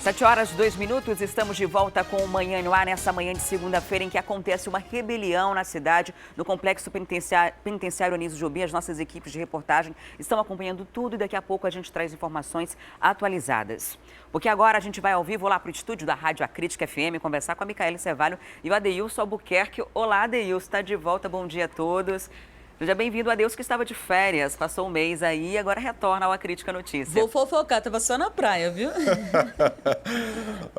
7h02, estamos de volta com o Manhã no Ar, nessa manhã de segunda-feira em que acontece uma rebelião na cidade, no Complexo Penitenciário Anísio Jobim. As nossas equipes de reportagem estão acompanhando tudo e daqui a pouco a gente traz informações atualizadas. Porque agora a gente vai ao vivo lá para o estúdio da Rádio Acrítica FM conversar com a Micaele Cevalho e o Adeilson Albuquerque. Olá, Adeilson, está de volta, bom dia a todos. Seja bem-vindo, Adeilson, que estava de férias, passou um mês aí e agora retorna ao Acrítica Notícia. Vou fofocar, tava só na praia, viu?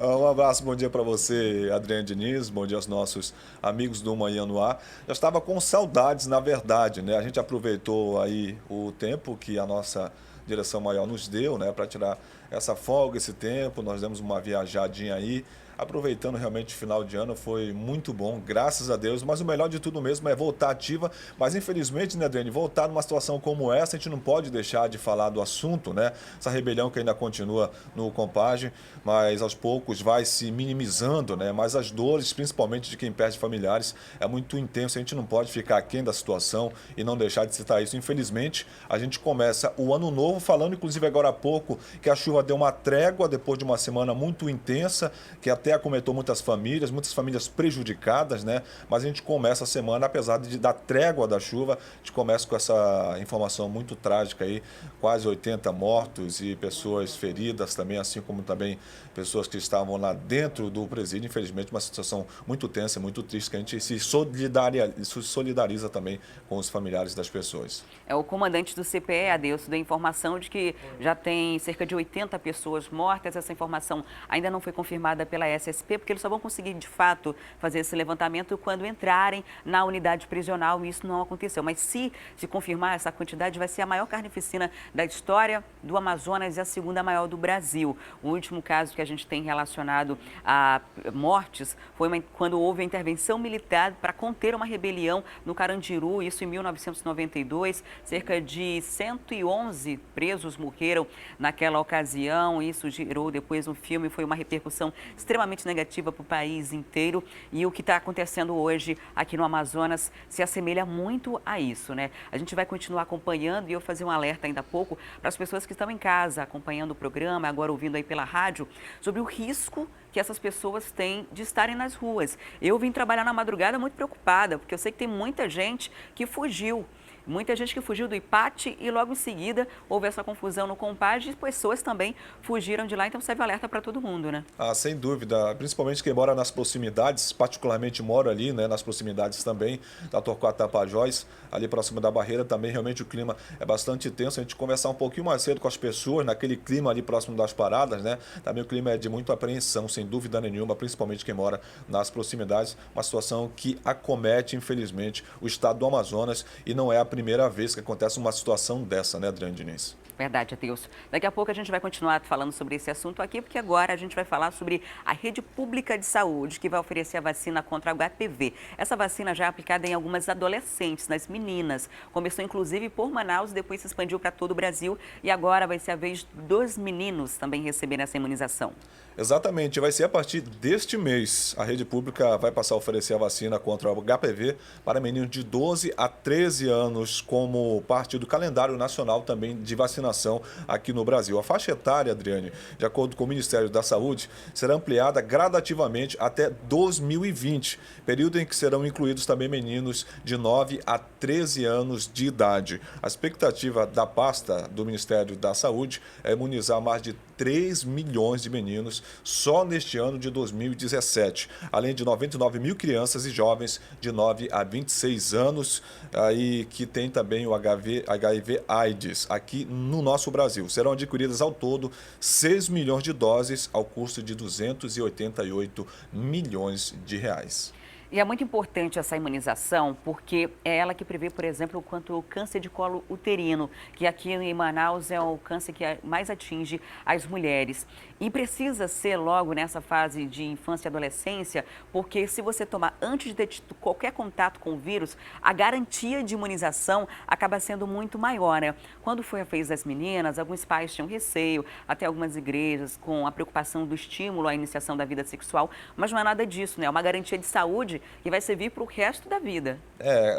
Um abraço, bom dia para você, Adriane Diniz, bom dia aos nossos amigos do Manhã no Ar. Já estava com saudades, na verdade, né? A gente aproveitou aí o tempo que a nossa direção maior nos deu, né? Para tirar essa folga, esse tempo, nós demos uma viajadinha aí. Aproveitando realmente o final de ano, foi muito bom, graças a Deus, mas o melhor de tudo mesmo é voltar ativa, mas infelizmente, né, Adriane, voltar numa situação como essa, a gente não pode deixar de falar do assunto, né, essa rebelião que ainda continua no Compage, mas aos poucos vai se minimizando, né, mas as dores, principalmente de quem perde familiares, é muito intenso, a gente não pode ficar aquém da situação e não deixar de citar isso. Infelizmente, a gente começa o ano novo falando, inclusive agora há pouco, que a chuva deu uma trégua depois de uma semana muito intensa, que até acometou muitas famílias prejudicadas, né? Mas a gente começa a semana, apesar da trégua da chuva, a gente começa com essa informação muito trágica aí, quase 80 mortos e pessoas feridas também, assim como também pessoas que estavam lá dentro do presídio. Infelizmente, uma situação muito tensa, muito triste, que a gente se solidariza também com os familiares das pessoas. O comandante do CPE, Adeilson, deu informação de que já tem cerca de 80 pessoas mortas. Essa informação ainda não foi confirmada pela SSP, porque eles só vão conseguir, de fato, fazer esse levantamento quando entrarem na unidade prisional, e isso não aconteceu. Mas se confirmar essa quantidade, vai ser a maior carnificina da história do Amazonas e a segunda maior do Brasil. O último caso que a gente tem relacionado a mortes foi quando houve a intervenção militar para conter uma rebelião no Carandiru, isso em 1992. Cerca de 111 presos morreram naquela ocasião. Isso gerou depois um filme, foi uma repercussão extremamente negativa para o país inteiro. E o que está acontecendo hoje aqui no Amazonas se assemelha muito a isso, né? A gente vai continuar acompanhando e eu fazer um alerta ainda há pouco para as pessoas que estão em casa acompanhando o programa, agora ouvindo aí pela rádio, sobre o risco que essas pessoas têm de estarem nas ruas. Eu vim trabalhar na madrugada muito preocupada, porque eu sei que tem muita gente que fugiu. Muita gente que fugiu do IPAT e logo em seguida houve essa confusão no Compage e pessoas também fugiram de lá, então serve alerta para todo mundo, né? Ah, sem dúvida, principalmente quem mora nas proximidades, particularmente moro ali, né, nas proximidades também da Torquato Tapajós, ali próximo da barreira também, realmente o clima é bastante tenso. A gente conversar um pouquinho mais cedo com as pessoas, naquele clima ali próximo das paradas, né, também o clima é de muita apreensão, sem dúvida nenhuma, principalmente quem mora nas proximidades, uma situação que acomete, infelizmente, o estado do Amazonas, e não é a primeira vez que acontece uma situação dessa, né, Adriane Diniz? Verdade, Adeilson. Daqui a pouco a gente vai continuar falando sobre esse assunto aqui, porque agora a gente vai falar sobre a rede pública de saúde, que vai oferecer a vacina contra o HPV. Essa vacina já é aplicada em algumas adolescentes, nas meninas. Começou inclusive por Manaus, depois se expandiu para todo o Brasil e agora vai ser a vez dos meninos também receberem essa imunização. Exatamente, vai ser a partir deste mês. A rede pública vai passar a oferecer a vacina contra o HPV para meninos de 12 a 13 anos, como parte do calendário nacional também de vacinação aqui no Brasil. A faixa etária, Adriane, de acordo com o Ministério da Saúde, será ampliada gradativamente até 2020, período em que serão incluídos também meninos de 9 a 13 anos de idade. A expectativa da pasta do Ministério da Saúde é imunizar mais de 3 milhões de meninos só neste ano de 2017, além de 99 mil crianças e jovens de 9 a 26 anos, aí que tem também o HIV/AIDS aqui no nosso Brasil. Serão adquiridas ao todo 6 milhões de doses ao custo de 288 milhões de reais. E é muito importante essa imunização, porque é ela que prevê, por exemplo, quanto o câncer de colo uterino, que aqui em Manaus é o câncer que mais atinge as mulheres. E precisa ser logo nessa fase de infância e adolescência, porque se você tomar antes de ter tido qualquer contato com o vírus, a garantia de imunização acaba sendo muito maior, né? Quando foi a vez das meninas, alguns pais tinham receio, até algumas igrejas com a preocupação do estímulo à iniciação da vida sexual, mas não é nada disso, né? É uma garantia de saúde saúde que vai servir para o resto da vida.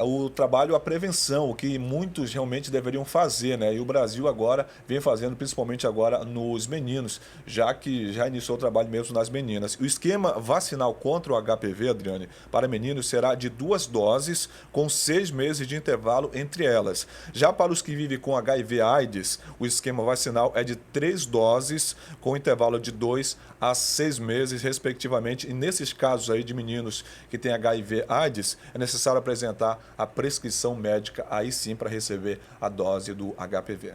O trabalho, a prevenção, o que muitos realmente deveriam fazer, né? E o Brasil agora vem fazendo, principalmente agora nos meninos, já que já iniciou o trabalho mesmo nas meninas. O esquema vacinal contra o HPV, Adriane, para meninos será de 2 doses, com 6 meses de intervalo entre elas. Já para os que vivem com HIV/AIDS, o esquema vacinal é de 3 doses, com intervalo de 2 a 6 meses, respectivamente. E nesses casos aí de meninos que têm HIV/AIDS, é necessário apresentar a prescrição médica, aí sim, para receber a dose do HPV.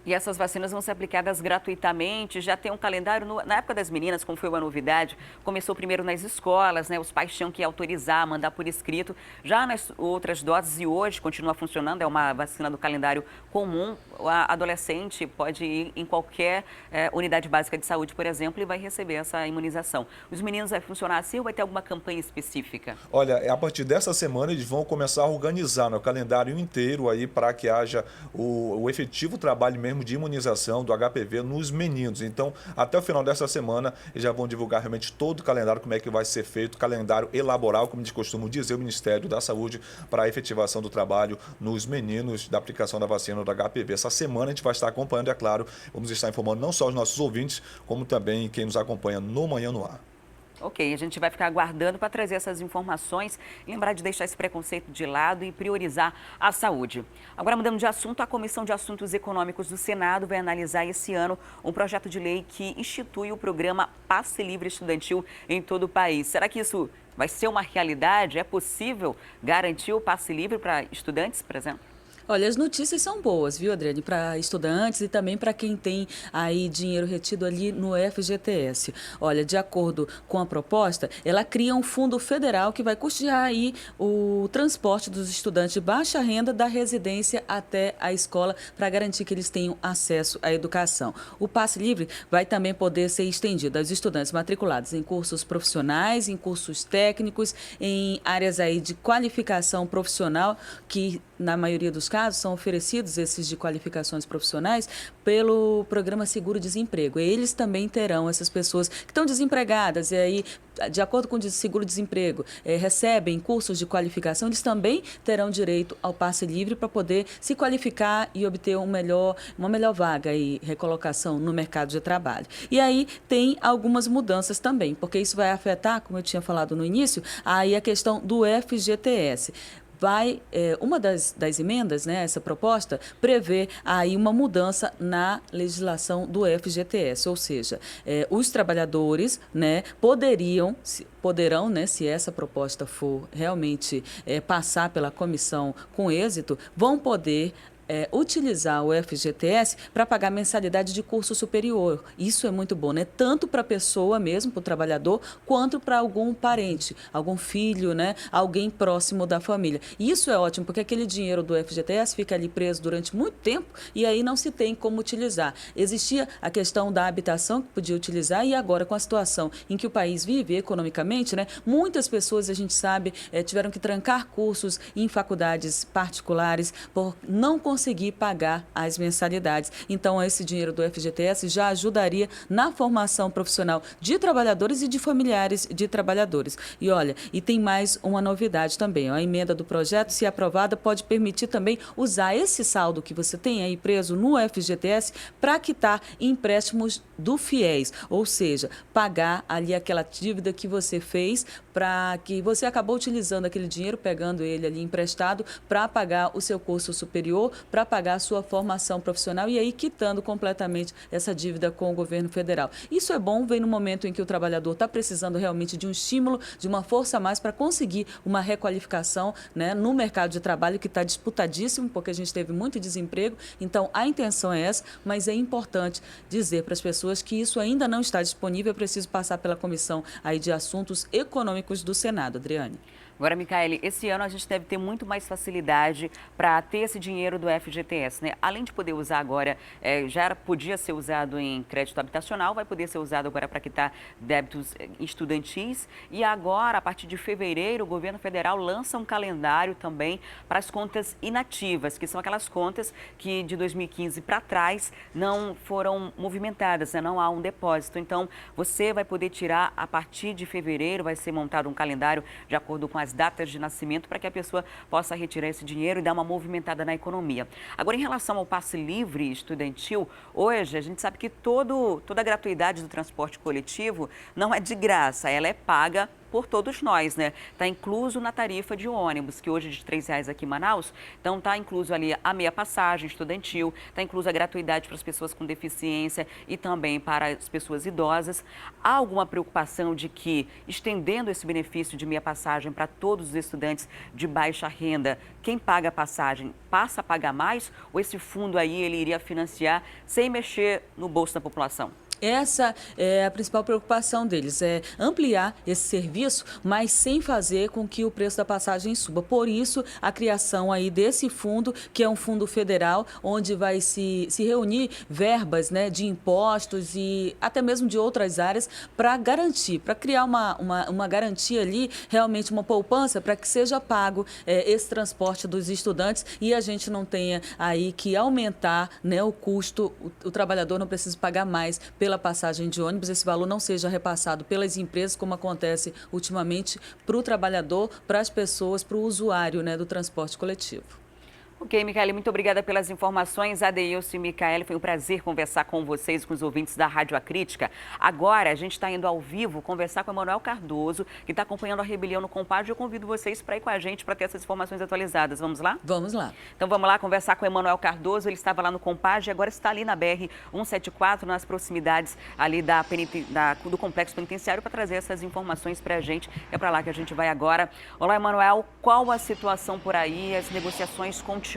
E essas vacinas vão ser aplicadas gratuitamente, já tem um calendário, na época das meninas, como foi uma novidade, começou primeiro nas escolas, né? Os pais tinham que autorizar, mandar por escrito. Já nas outras doses, e hoje continua funcionando, é uma vacina do calendário comum, o adolescente pode ir em qualquer unidade básica de saúde, por exemplo, e vai receber essa imunização. Os meninos vai funcionar assim ou vai ter alguma campanha específica? Olha, a partir dessa semana eles vão começar a organizar no calendário inteiro aí para que haja o efetivo trabalho mesmo de imunização do HPV nos meninos. Então, até o final dessa semana, eles já vão divulgar realmente todo o calendário, como é que vai ser feito, calendário elaboral, como eles costumam dizer, o Ministério da Saúde, para a efetivação do trabalho nos meninos da aplicação da vacina do HPV. Essa semana a gente vai estar acompanhando, é claro, vamos estar informando não só os nossos ouvintes, como também quem nos acompanha no Manhã no Ar. Ok, a gente vai ficar aguardando para trazer essas informações, lembrar de deixar esse preconceito de lado e priorizar a saúde. Agora, mudando de assunto, a Comissão de Assuntos Econômicos do Senado vai analisar esse ano um projeto de lei que institui o programa Passe Livre Estudantil em todo o país. Será que isso vai ser uma realidade? É possível garantir o passe livre para estudantes, por exemplo? Olha, as notícias são boas, viu, Adriane, para estudantes e também para quem tem aí dinheiro retido ali no FGTS. Olha, de acordo com a proposta, ela cria um fundo federal que vai custear aí o transporte dos estudantes de baixa renda da residência até a escola para garantir que eles tenham acesso à educação. O passe livre vai também poder ser estendido aos estudantes matriculados em cursos profissionais, em cursos técnicos, em áreas aí de qualificação profissional que na maioria dos casos, são oferecidos esses de qualificações profissionais pelo programa Seguro-Desemprego. Eles também terão, essas pessoas que estão desempregadas e aí, de acordo com o Seguro-Desemprego, recebem cursos de qualificação, eles também terão direito ao passe livre para poder se qualificar e obter uma melhor vaga e recolocação no mercado de trabalho. E aí tem algumas mudanças também, porque isso vai afetar, como eu tinha falado no início, aí a questão do FGTS. Uma das emendas, né, essa proposta, prevê aí uma mudança na legislação do FGTS, ou seja, os trabalhadores, né, poderão, né, se essa proposta for realmente passar pela comissão com êxito, vão poder utilizar o FGTS para pagar mensalidade de curso superior. Isso é muito bom, né? Tanto para a pessoa mesmo, para o trabalhador, quanto para algum parente, algum filho, né? Alguém próximo da família. E isso é ótimo, porque aquele dinheiro do FGTS fica ali preso durante muito tempo e aí não se tem como utilizar. Existia a questão da habitação que podia utilizar e agora, com a situação em que o país vive economicamente, né? Muitas pessoas, a gente sabe, tiveram que trancar cursos em faculdades particulares por não conseguir pagar as mensalidades. Então, esse dinheiro do FGTS já ajudaria na formação profissional de trabalhadores e de familiares de trabalhadores. E olha, e tem mais uma novidade também. A emenda do projeto, se aprovada, pode permitir também usar esse saldo que você tem aí preso no FGTS para quitar empréstimos do FIES, ou seja, pagar ali aquela dívida que você fez para que você acabou utilizando aquele dinheiro, pegando ele ali emprestado para pagar o seu curso superior, para pagar a sua formação profissional e aí quitando completamente essa dívida com o governo federal. Isso é bom, vem no momento em que o trabalhador está precisando realmente de um estímulo, de uma força a mais para conseguir uma requalificação, né, no mercado de trabalho que está disputadíssimo, porque a gente teve muito desemprego. Então, a intenção é essa, mas é importante dizer para as pessoas que isso ainda não está disponível, é preciso passar pela Comissão aí de Assuntos Econômicos do Senado. Adriane. Agora, Micaele, esse ano a gente deve ter muito mais facilidade para ter esse dinheiro do FGTS, né? Além de poder usar agora, podia ser usado em crédito habitacional, vai poder ser usado agora para quitar débitos estudantis. E agora, a partir de fevereiro, o governo federal lança um calendário também para as contas inativas, que são aquelas contas que de 2015 para trás não foram movimentadas, né? Não há um depósito. Então, você vai poder tirar a partir de fevereiro, vai ser montado um calendário de acordo com a as datas de nascimento para que a pessoa possa retirar esse dinheiro e dar uma movimentada na economia. Agora, em relação ao passe livre estudantil, hoje a gente sabe que toda a gratuidade do transporte coletivo não é de graça, ela é paga por todos nós, né? Está incluso na tarifa de ônibus, que hoje é de R$3 aqui em Manaus. Então, está incluso ali a meia passagem estudantil, está incluso a gratuidade para as pessoas com deficiência e também para as pessoas idosas. Há alguma preocupação de que, estendendo esse benefício de meia passagem para todos os estudantes de baixa renda, quem paga a passagem passa a pagar mais? Ou esse fundo aí ele iria financiar sem mexer no bolso da população? Essa é a principal preocupação deles, é ampliar esse serviço, mas sem fazer com que o preço da passagem suba. Por isso, a criação aí desse fundo, que é um fundo federal, onde vai se reunir verbas, né, de impostos e até mesmo de outras áreas para garantir, para criar uma garantia ali, realmente uma poupança para que seja pago esse transporte dos estudantes e a gente não tenha aí que aumentar, né, o custo, o trabalhador não precisa pagar mais pela passagem de ônibus, esse valor não seja repassado pelas empresas, como acontece ultimamente, para o trabalhador, para as pessoas, para o usuário, né, do transporte coletivo. Ok, Micaele, muito obrigada pelas informações. Adeilson e Micaele, foi um prazer conversar com vocês, com os ouvintes da Rádio A Crítica. Agora, a gente está indo ao vivo conversar com o Emanuel Cardoso, que está acompanhando a rebelião no Compad. Eu convido vocês para ir com a gente para ter essas informações atualizadas. Vamos lá? Vamos lá. Então, vamos lá conversar com o Emanuel Cardoso. Ele estava lá no Compad e agora está ali na BR-174, nas proximidades ali do Complexo Penitenciário, para trazer essas informações para a gente. É para lá que a gente vai agora. Olá, Emanuel. Qual a situação por aí? As negociações continuam?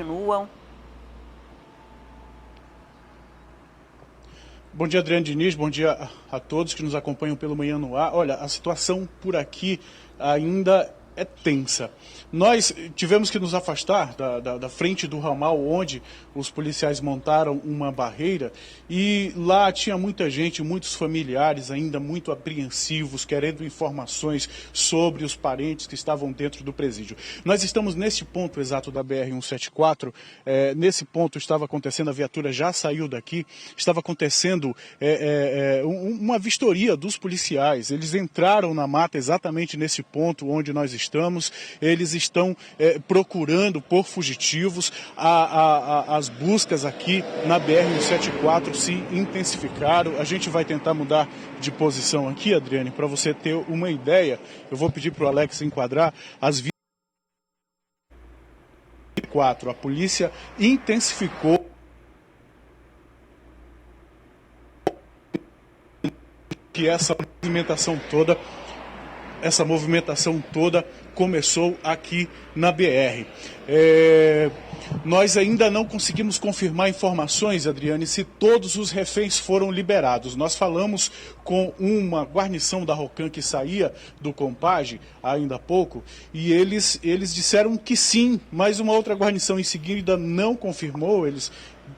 Bom dia, Adriane Diniz, bom dia a todos que nos acompanham pelo Manhã no Ar. Olha, a situação por aqui ainda é tensa. Nós tivemos que nos afastar da frente do ramal onde os policiais montaram uma barreira e lá tinha muita gente, muitos familiares ainda muito apreensivos, querendo informações sobre os parentes que estavam dentro do presídio. Nós estamos nesse ponto exato da BR-174, nesse ponto estava acontecendo, a viatura já saiu daqui, estava acontecendo uma vistoria dos policiais. Eles entraram na mata exatamente nesse ponto onde nós estamos, eles estão procurando por fugitivos, as buscas aqui na BR-174 se intensificaram. A gente vai tentar mudar de posição aqui, Adriane, para você ter uma ideia. Eu vou pedir para o Alex enquadrar as 24. A polícia intensificou que essa movimentação toda começou aqui na BR. Nós ainda não conseguimos confirmar informações, Adriane, se todos os reféns foram liberados. Nós falamos com uma guarnição da Rocan que saía do Compad ainda há pouco e eles disseram que sim, mas uma outra guarnição em seguida não confirmou. Eles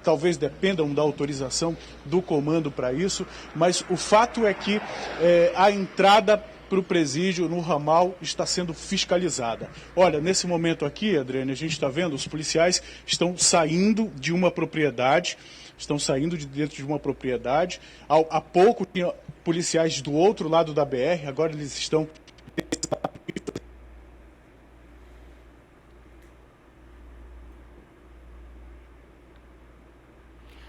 talvez dependam da autorização do comando para isso, mas o fato é que a entrada para o presídio no ramal está sendo fiscalizada. Olha, nesse momento aqui, Adriane, a gente está vendo, os policiais estão saindo de uma propriedade, estão saindo de dentro de uma propriedade. Há pouco tinha policiais do outro lado da BR, agora eles estão...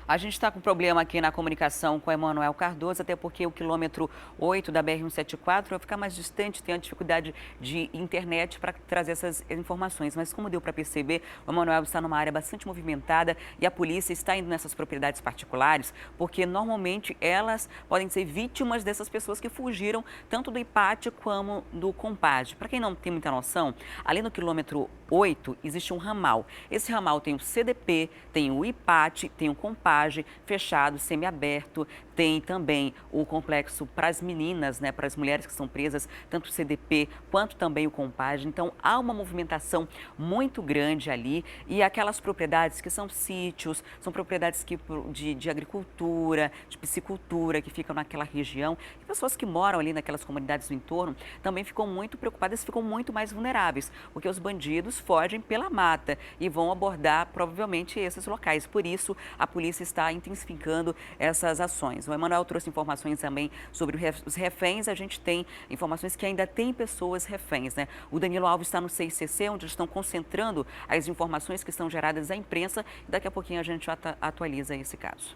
A gente está com problema aqui na comunicação com o Emanuel Cardoso, até porque o quilômetro 8 da BR-174 vai ficar mais distante, tem a dificuldade de internet para trazer essas informações. Mas como deu para perceber, o Emanuel está numa área bastante movimentada e a polícia está indo nessas propriedades particulares, porque normalmente elas podem ser vítimas dessas pessoas que fugiram tanto do IPAT como do Compad. Para quem não tem muita noção, ali no quilômetro 8 existe um ramal. Esse ramal tem o CDP, tem o IPAT, tem o Compad, fechado, semiaberto, tem também o complexo para as meninas, né, para as mulheres que são presas, tanto o CDP quanto também o Compad. Então, há uma movimentação muito grande ali e aquelas propriedades que são sítios, são propriedades de agricultura, de piscicultura, que ficam naquela região. E pessoas que moram ali naquelas comunidades do entorno também ficam muito preocupadas, ficam muito mais vulneráveis, porque os bandidos fogem pela mata e vão abordar provavelmente esses locais. Por isso, a polícia está intensificando essas ações. O Emanuel trouxe informações também sobre os reféns. A gente tem informações que ainda tem pessoas reféns, né? O Danilo Alves está no CICC, onde estão concentrando as informações que são geradas à imprensa. Daqui a pouquinho a gente atualiza esse caso.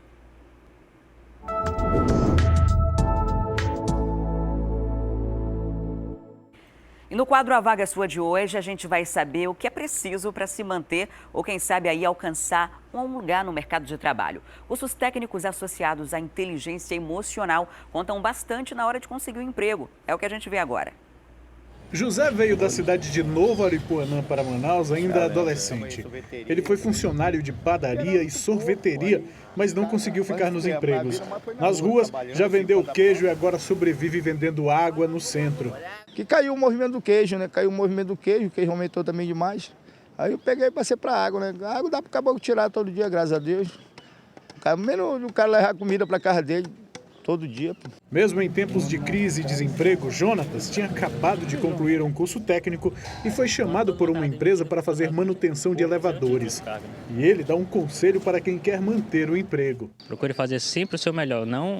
E no quadro A Vaga Sua de hoje, a gente vai saber o que é preciso para se manter ou, quem sabe, aí alcançar um lugar no mercado de trabalho. Cursos técnicos associados à inteligência emocional contam bastante na hora de conseguir um emprego. É o que a gente vê agora. José veio da cidade de Novo Aripuanã para Manaus ainda adolescente. Ele foi funcionário de padaria e sorveteria, mas não conseguiu ficar nos empregos. Nas ruas, já vendeu queijo e agora sobrevive vendendo água no centro. Que caiu o movimento do queijo, né? Caiu o movimento do queijo, o queijo aumentou também demais. Aí eu peguei e passei para a água, né? A água dá para o caboclo tirar todo dia, graças a Deus. Menos o cara levar comida para a casa dele todo dia. Mesmo em tempos de crise e desemprego, Jonatas tinha acabado de concluir um curso técnico e foi chamado por uma empresa para fazer manutenção de elevadores. E ele dá um conselho para quem quer manter o emprego. Procure fazer sempre o seu melhor, não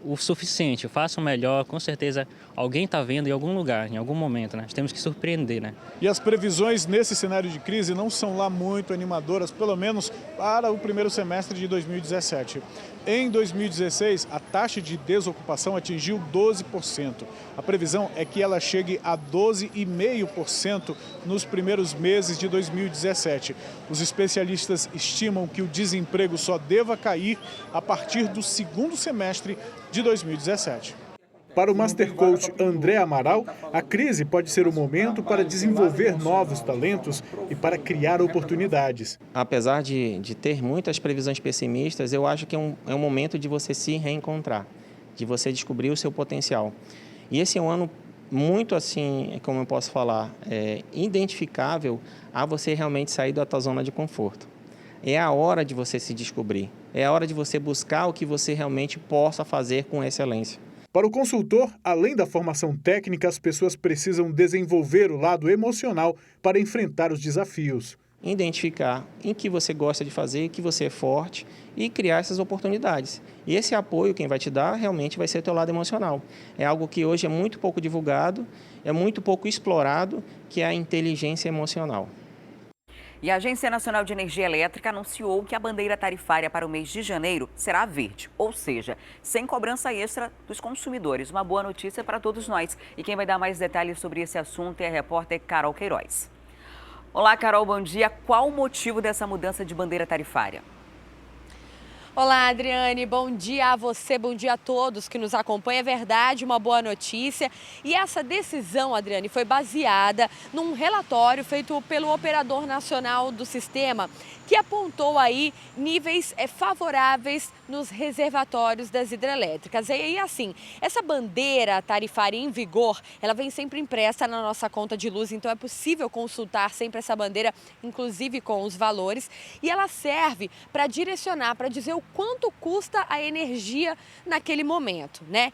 o suficiente. Faça o melhor, com certeza alguém está vendo em algum lugar, em algum momento, né? Nós temos que surpreender, né? E as previsões nesse cenário de crise não são lá muito animadoras, pelo menos para o primeiro semestre de 2017. Em 2016, a taxa de desocupação atingiu 12%. A previsão é que ela chegue a 12,5% nos primeiros meses de 2017. Os especialistas estimam que o desemprego só deva cair a partir do segundo semestre de 2017. Para o Master Coach André Amaral, a crise pode ser o momento para desenvolver novos talentos e para criar oportunidades. Apesar de ter muitas previsões pessimistas, eu acho que é um momento de você se reencontrar, de você descobrir o seu potencial. E esse é um ano muito assim, como eu posso falar, identificável a você realmente sair da tua zona de conforto. É a hora de você se descobrir, é a hora de você buscar o que você realmente possa fazer com excelência. Para o consultor, além da formação técnica, as pessoas precisam desenvolver o lado emocional para enfrentar os desafios. Identificar em que você gosta de fazer, que você é forte e criar essas oportunidades. E esse apoio quem vai te dar realmente vai ser o teu lado emocional. É algo que hoje é muito pouco divulgado, é muito pouco explorado, que é a inteligência emocional. E a Agência Nacional de Energia Elétrica anunciou que a bandeira tarifária para o mês de janeiro será verde, ou seja, sem cobrança extra dos consumidores. Uma boa notícia para todos nós. E quem vai dar mais detalhes sobre esse assunto é a repórter Carol Queiroz. Olá, Carol, bom dia. Qual o motivo dessa mudança de bandeira tarifária? Olá, Adriane, bom dia a você, bom dia a todos que nos acompanham. É verdade, uma boa notícia. E essa decisão, Adriane, foi baseada num relatório feito pelo Operador Nacional do Sistema, que apontou aí níveis favoráveis nos reservatórios das hidrelétricas. E aí, assim, essa bandeira tarifária em vigor, ela vem sempre impressa na nossa conta de luz, então é possível consultar sempre essa bandeira, inclusive com os valores, e ela serve para direcionar, para dizer o quanto custa a energia naquele momento, né?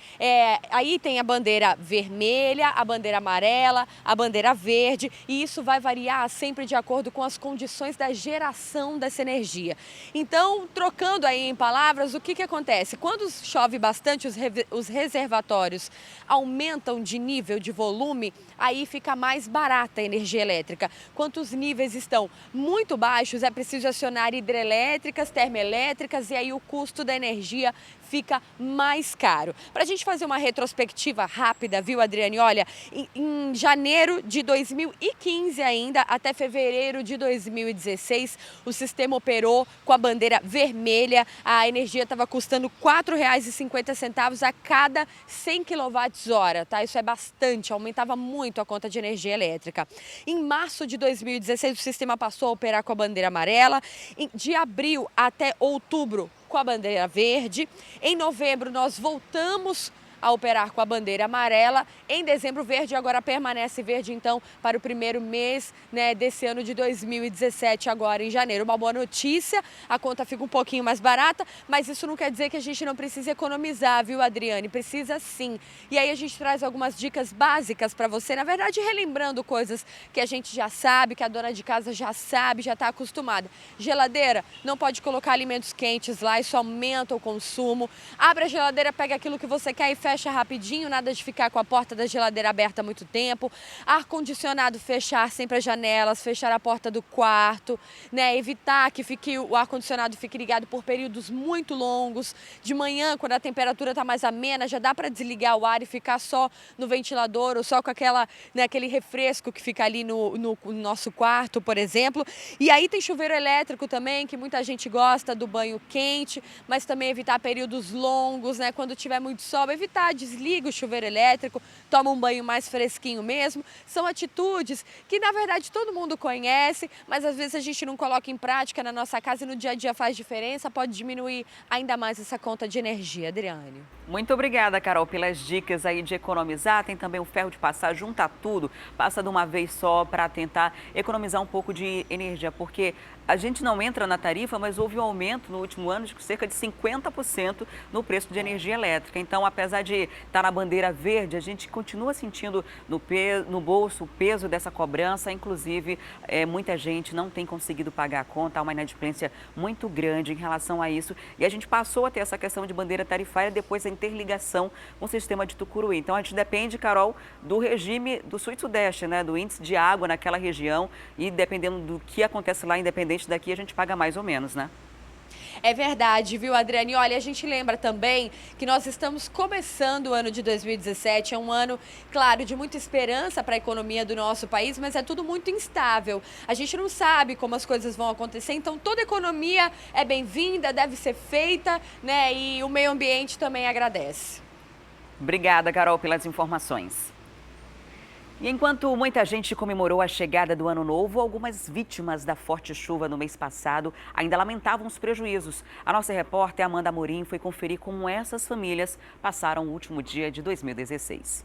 Aí tem a bandeira vermelha, a bandeira amarela, a bandeira verde, e isso vai variar sempre de acordo com as condições da geração dessa energia. Então, trocando aí em palavras, o que acontece? Quando chove bastante, os reservatórios aumentam de nível, de volume, aí fica mais barata a energia elétrica. Quando os níveis estão muito baixos, é preciso acionar hidrelétricas, termoelétricas, e aí o custo da energia fica mais caro. Para a gente fazer uma retrospectiva rápida, viu, Adriane? Olha, em janeiro de 2015 ainda, até fevereiro de 2016, o sistema operou com a bandeira vermelha. A energia estava custando R$ 4,50 a cada 100 kWh, tá? Isso é bastante, aumentava muito a conta de energia elétrica. Em março de 2016, o sistema passou a operar com a bandeira amarela. De abril até outubro, com a bandeira verde. Em novembro, nós voltamos a operar com a bandeira amarela. Em dezembro, verde, agora permanece verde, então, para o primeiro mês, né, desse ano de 2017, agora em janeiro. Uma boa notícia, a conta fica um pouquinho mais barata, mas isso não quer dizer que a gente não precisa economizar, viu, Adriane? Precisa sim. E aí a gente traz algumas dicas básicas para você, na verdade, relembrando coisas que a gente já sabe, que a dona de casa já sabe, já está acostumada. Geladeira, não pode colocar alimentos quentes lá, isso aumenta o consumo. Abre a geladeira, pega aquilo que você quer e fecha rapidinho, nada de ficar com a porta da geladeira aberta há muito tempo. Ar-condicionado, fechar sempre as janelas, fechar a porta do quarto, né? Evitar que o ar-condicionado fique ligado por períodos muito longos. De manhã, quando a temperatura está mais amena, já dá para desligar o ar e ficar só no ventilador ou só com aquele refresco que fica ali no nosso quarto, por exemplo. E aí tem chuveiro elétrico também, que muita gente gosta do banho quente, mas também evitar períodos longos, né? Quando tiver muito sol, evitar, desliga o chuveiro elétrico, toma um banho mais fresquinho mesmo. São atitudes que, na verdade, todo mundo conhece, mas às vezes a gente não coloca em prática na nossa casa e no dia a dia faz diferença, pode diminuir ainda mais essa conta de energia. Adriane. Muito obrigada, Carol, pelas dicas aí de economizar. Tem também o ferro de passar, junta tudo, passa de uma vez só para tentar economizar um pouco de energia, porque a gente não entra na tarifa, mas houve um aumento no último ano de cerca de 50% no preço de energia elétrica. Então, apesar de estar na bandeira verde, a gente continua sentindo no bolso o peso dessa cobrança. Inclusive, muita gente não tem conseguido pagar a conta, há uma inadimplência muito grande em relação a isso. E a gente passou a ter essa questão de bandeira tarifária depois da interligação com o sistema de Tucuruí. Então, a gente depende, Carol, do regime do sul e sudeste, né? Do índice de água naquela região, e dependendo do que acontece lá, independente daqui, a gente paga mais ou menos, né? É verdade, viu, Adriane? Olha, a gente lembra também que nós estamos começando o ano de 2017, é um ano, claro, de muita esperança para a economia do nosso país, mas é tudo muito instável. A gente não sabe como as coisas vão acontecer, então toda economia é bem-vinda, deve ser feita, né? E o meio ambiente também agradece. Obrigada, Carol, pelas informações. E enquanto muita gente comemorou a chegada do Ano Novo, algumas vítimas da forte chuva no mês passado ainda lamentavam os prejuízos. A nossa repórter Amanda Amorim foi conferir como essas famílias passaram o último dia de 2016.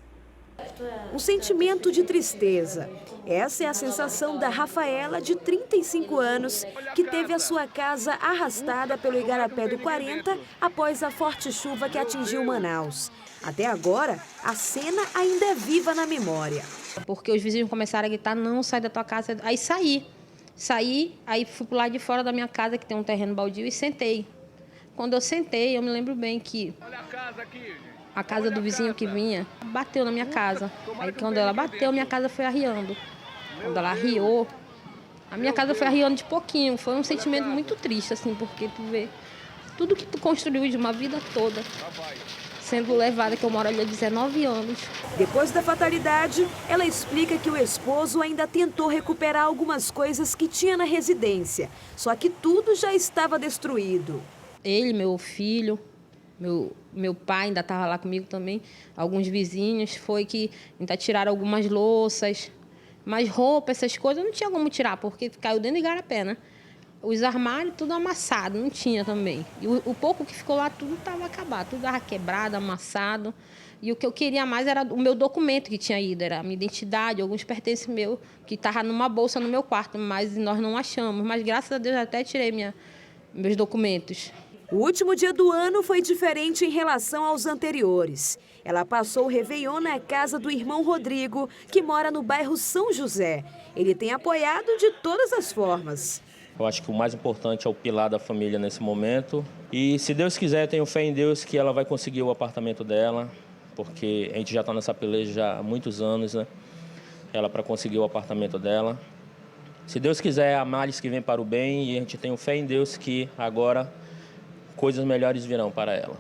Um sentimento de tristeza. Essa é a sensação da Rafaela, de 35 anos, que teve a sua casa arrastada pelo Igarapé do 40 após a forte chuva que atingiu Manaus. Até agora, a cena ainda é viva na memória. Porque os vizinhos começaram a gritar, não, sai da tua casa. Aí saí, aí fui pro lado de fora da minha casa, que tem um terreno baldio, e sentei. Quando eu sentei, eu me lembro bem que a casa do vizinho que vinha bateu na minha casa. Aí quando ela bateu, minha casa foi arriando. Quando ela arriou, a minha casa foi arriando de pouquinho. Foi um sentimento muito triste, assim, porque tu vê tudo que tu construiu de uma vida toda sendo levada, que eu moro ali há 19 anos. Depois da fatalidade, ela explica que o esposo ainda tentou recuperar algumas coisas que tinha na residência, só que tudo já estava destruído. Ele, meu filho, meu pai ainda estava lá comigo também, alguns vizinhos, foi que ainda tiraram algumas louças, mas roupa, essas coisas, não tinha como tirar, porque caiu dentro de Igarapé, né? Os armários, tudo amassado, não tinha também. E o pouco que ficou lá, tudo estava acabado, tudo estava quebrado, amassado. E o que eu queria mais era o meu documento que tinha ido, era a minha identidade, alguns pertences meus, que estavam numa bolsa no meu quarto, mas nós não achamos. Mas, graças a Deus, até tirei meus documentos. O último dia do ano foi diferente em relação aos anteriores. Ela passou o Réveillon na casa do irmão Rodrigo, que mora no bairro São José. Ele tem apoiado de todas as formas. Eu acho que o mais importante é o pilar da família nesse momento. E, se Deus quiser, eu tenho fé em Deus que ela vai conseguir o apartamento dela, porque a gente já está nessa peleja já há muitos anos, né? Ela para conseguir o apartamento dela. Se Deus quiser, há males que vem para o bem, e a gente tem fé em Deus que agora coisas melhores virão para ela.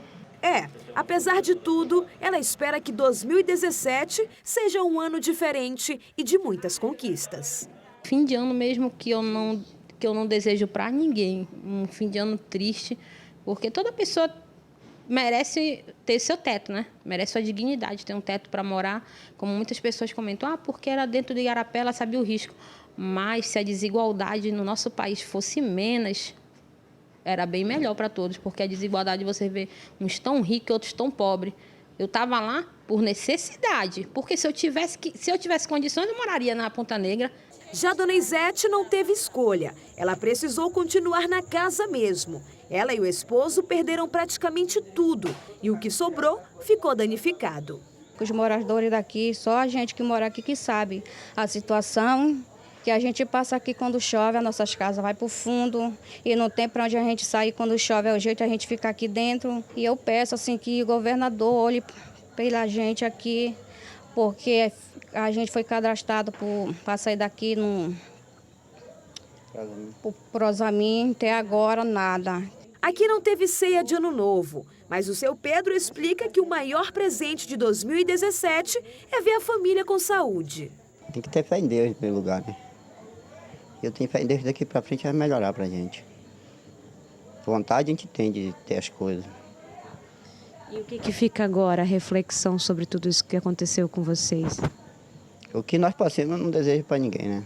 Apesar de tudo, ela espera que 2017 seja um ano diferente e de muitas conquistas. Fim de ano mesmo que eu não desejo para ninguém, um fim de ano triste, porque toda pessoa merece ter seu teto, né? Merece sua dignidade, ter um teto para morar. Como muitas pessoas comentam, porque era dentro de Igarapé, ela sabia o risco. Mas se a desigualdade no nosso país fosse menos, era bem melhor para todos, porque a desigualdade você vê uns tão ricos e outros tão pobres. Eu estava lá por necessidade, porque se eu tivesse condições, eu moraria na Ponta Negra. Já Dona Isete não teve escolha. Ela precisou continuar na casa mesmo. Ela e o esposo perderam praticamente tudo e o que sobrou ficou danificado. Os moradores daqui, só a gente que mora aqui que sabe a situação que a gente passa aqui quando chove, as nossas casas vai para o fundo e não tem para onde a gente sair quando chove, é o jeito a gente ficar aqui dentro. E eu peço assim que o governador olhe pela gente aqui, porque a gente foi cadastrado para sair daqui no Prosamin, até agora nada. Aqui não teve ceia de Ano Novo, mas o seu Pedro explica que o maior presente de 2017 é ver a família com saúde. Tem que ter fé em Deus pelo lugar, né? Eu tenho fé em Deus, daqui para frente vai melhorar para a gente. Vontade a gente tem de ter as coisas. E o que fica agora, a reflexão sobre tudo isso que aconteceu com vocês? O que nós passamos eu não desejo para ninguém, né?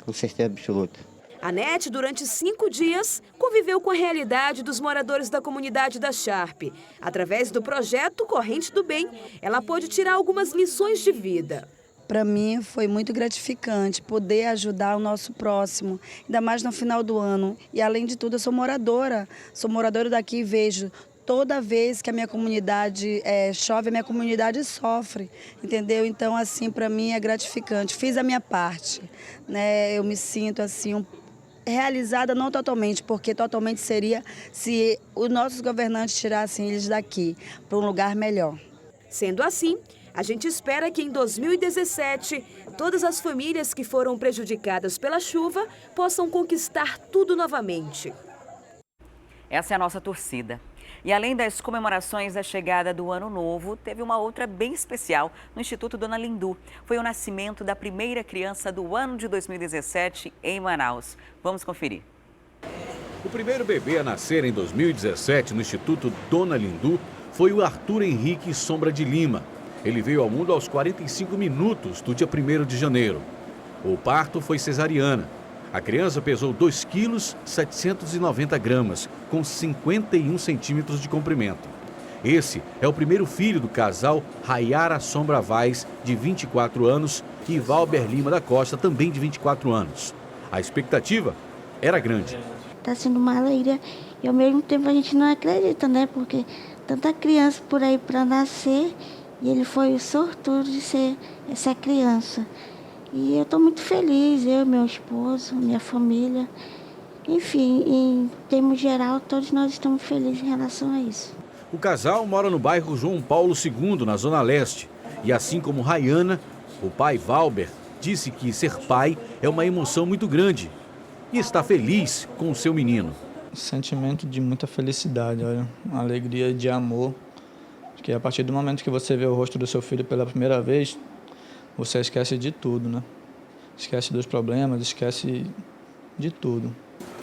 Com certeza absoluta. A Nete, durante 5 dias, conviveu com a realidade dos moradores da comunidade da Sharp. Através do projeto Corrente do Bem, ela pôde tirar algumas lições de vida. Para mim foi muito gratificante poder ajudar o nosso próximo, ainda mais no final do ano. E além de tudo, eu sou moradora daqui e vejo toda vez que a minha comunidade chove, a minha comunidade sofre, entendeu? Então, assim, para mim é gratificante. Fiz a minha parte, né? Eu me sinto assim realizada, não totalmente, porque totalmente seria se os nossos governantes tirassem eles daqui para um lugar melhor. Sendo assim, a gente espera que em 2017, todas as famílias que foram prejudicadas pela chuva possam conquistar tudo novamente. Essa é a nossa torcida. E além das comemorações da chegada do Ano Novo, teve uma outra bem especial no Instituto Dona Lindu. Foi o nascimento da primeira criança do ano de 2017 em Manaus. Vamos conferir. O primeiro bebê a nascer em 2017 no Instituto Dona Lindu foi o Arthur Henrique Sombra de Lima. Ele veio ao mundo aos 45 minutos do dia 1º de janeiro. O parto foi cesariana. A criança pesou 2 quilos 790 gramas, com 51 centímetros de comprimento. Esse é o primeiro filho do casal Rayara Sombra Vaz, de 24 anos, e Valber Lima da Costa, também de 24 anos. A expectativa era grande. Está sendo uma alegria e ao mesmo tempo a gente não acredita, né? Porque tanta criança por aí para nascer e ele foi o sortudo de ser essa criança. E eu estou muito feliz, eu, meu esposo, minha família. Enfim, em termos geral, todos nós estamos felizes em relação a isso. O casal mora no bairro João Paulo II, na Zona Leste. E assim como Rayana, o pai Valber disse que ser pai é uma emoção muito grande. E está feliz com o seu menino. Sentimento de muita felicidade, olha, uma alegria de amor. Porque a partir do momento que você vê o rosto do seu filho pela primeira vez, você esquece de tudo, né? Esquece dos problemas, esquece de tudo.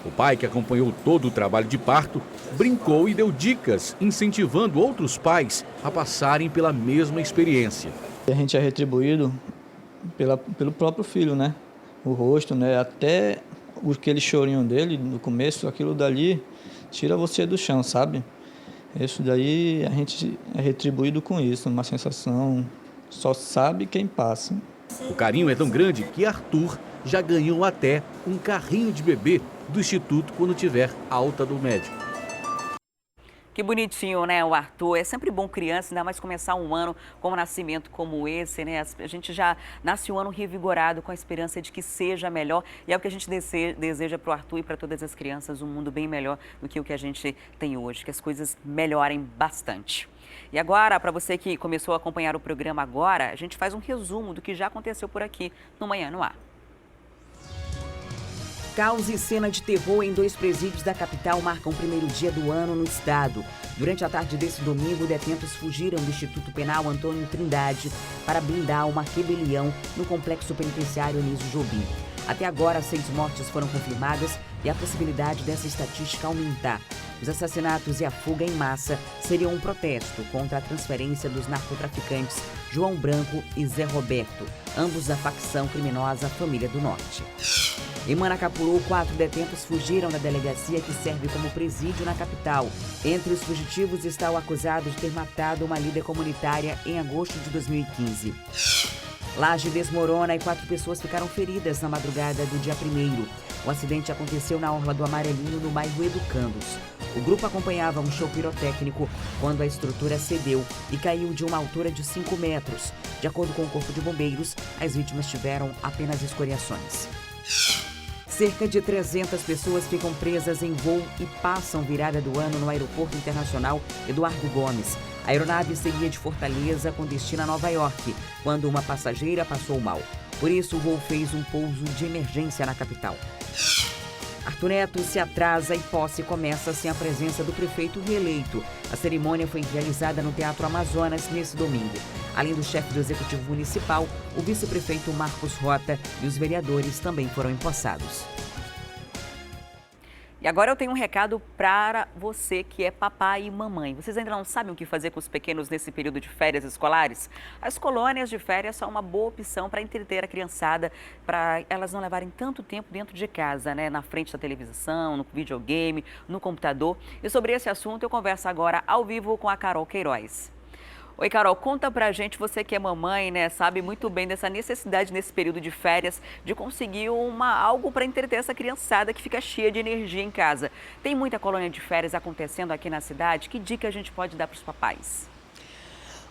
O pai, que acompanhou todo o trabalho de parto, brincou e deu dicas, incentivando outros pais a passarem pela mesma experiência. A gente é retribuído pelo próprio filho, né? O rosto, né? Até aquele chorinho dele, no começo, aquilo dali tira você do chão, sabe? Isso daí a gente é retribuído com isso, uma sensação, só sabe quem passa. O carinho é tão grande que Arthur já ganhou até um carrinho de bebê do Instituto quando tiver alta do médico. Que bonitinho, né, o Arthur? É sempre bom criança, ainda mais começar um ano com um nascimento como esse, né? A gente já nasce um ano revigorado com a esperança de que seja melhor. E é o que a gente deseja para o Arthur e para todas as crianças, um mundo bem melhor do que o que a gente tem hoje, que as coisas melhorem bastante. E agora, para você que começou a acompanhar o programa agora, a gente faz um resumo do que já aconteceu por aqui no Manhã no Ar. Caos e cena de terror em 2 presídios da capital marcam o primeiro dia do ano no estado. Durante a tarde desse domingo, detentos fugiram do Instituto Penal Antônio Trindade para blindar uma rebelião no complexo penitenciário Anísio Jobim. Até agora, 6 mortes foram confirmadas e a possibilidade dessa estatística aumentar. Os assassinatos e a fuga em massa seriam um protesto contra a transferência dos narcotraficantes João Branco e Zé Roberto, ambos da facção criminosa Família do Norte. Em Manacapuru, 4 detentos fugiram da delegacia que serve como presídio na capital. Entre os fugitivos está o acusado de ter matado uma líder comunitária em agosto de 2015. Laje desmorona e 4 pessoas ficaram feridas na madrugada do dia 1º. O acidente aconteceu na orla do Amarelinho, no bairro Educandos. O grupo acompanhava um show pirotécnico quando a estrutura cedeu e caiu de uma altura de 5 metros. De acordo com o Corpo de Bombeiros, as vítimas tiveram apenas escoriações. Cerca de 300 pessoas ficam presas em voo e passam virada do ano no Aeroporto Internacional Eduardo Gomes. A aeronave seguia de Fortaleza com destino a Nova York, quando uma passageira passou mal. Por isso, o voo fez um pouso de emergência na capital. Arthur Neto se atrasa e posse começa sem a presença do prefeito reeleito. A cerimônia foi realizada no Teatro Amazonas nesse domingo. Além do chefe do Executivo Municipal, o vice-prefeito Marcos Rota e os vereadores também foram empossados. E agora eu tenho um recado para você que é papai e mamãe. Vocês ainda não sabem o que fazer com os pequenos nesse período de férias escolares? As colônias de férias são uma boa opção para entreter a criançada, para elas não levarem tanto tempo dentro de casa, né? Na frente da televisão, no videogame, no computador. E sobre esse assunto eu converso agora ao vivo com a Carol Queiroz. Oi, Carol, conta pra gente, você que é mamãe, né, sabe muito bem dessa necessidade nesse período de férias de conseguir algo para entreter essa criançada que fica cheia de energia em casa. Tem muita colônia de férias acontecendo aqui na cidade. Que dica a gente pode dar para os papais?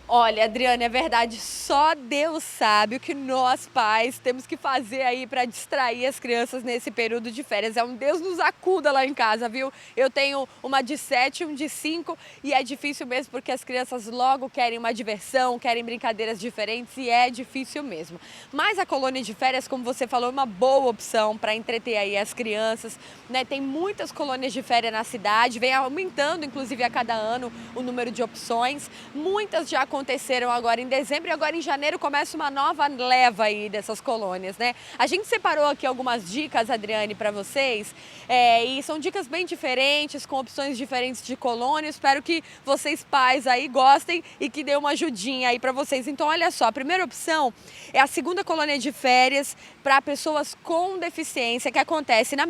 Olha, Adriana, é verdade, só Deus sabe o que nós pais temos que fazer aí para distrair as crianças nesse período de férias. É um Deus nos acuda lá em casa, viu? Eu tenho uma de 7, um de 5 e é difícil mesmo porque as crianças logo querem uma diversão, querem brincadeiras diferentes e é difícil mesmo. Mas a colônia de férias, como você falou, é uma boa opção para entreter aí as crianças, né? Tem muitas colônias de férias na cidade, vem aumentando inclusive a cada ano o número de opções. Muitas já aconteceram agora em dezembro e agora em janeiro começa uma nova leva aí dessas colônias, né? A gente separou aqui algumas dicas, Adriane, para vocês, e são dicas bem diferentes, com opções diferentes de colônia. Espero que vocês pais aí gostem e que dê uma ajudinha aí para vocês. Então, olha só, a primeira opção é a segunda colônia de férias para pessoas com deficiência, que acontece na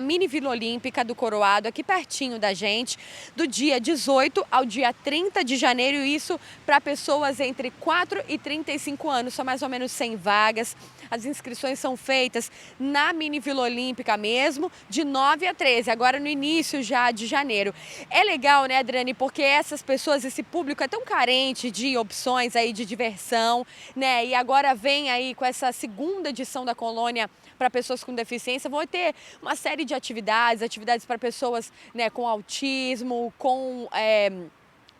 Mini Vila Olímpica do Coroado, aqui pertinho da gente, do dia 18 ao dia 30 de janeiro, e isso para pessoas entre 4 e 35 anos, são mais ou menos 100 vagas. As inscrições são feitas na Mini Vila Olímpica mesmo, de 9 a 13, agora no início já de janeiro. É legal, né, Adriane, porque essas pessoas, esse público é tão carente de opções aí de diversão, né, e agora vem aí com essa segunda edição da colônia para pessoas com deficiência, vão ter uma série de atividades para pessoas, né, com autismo, com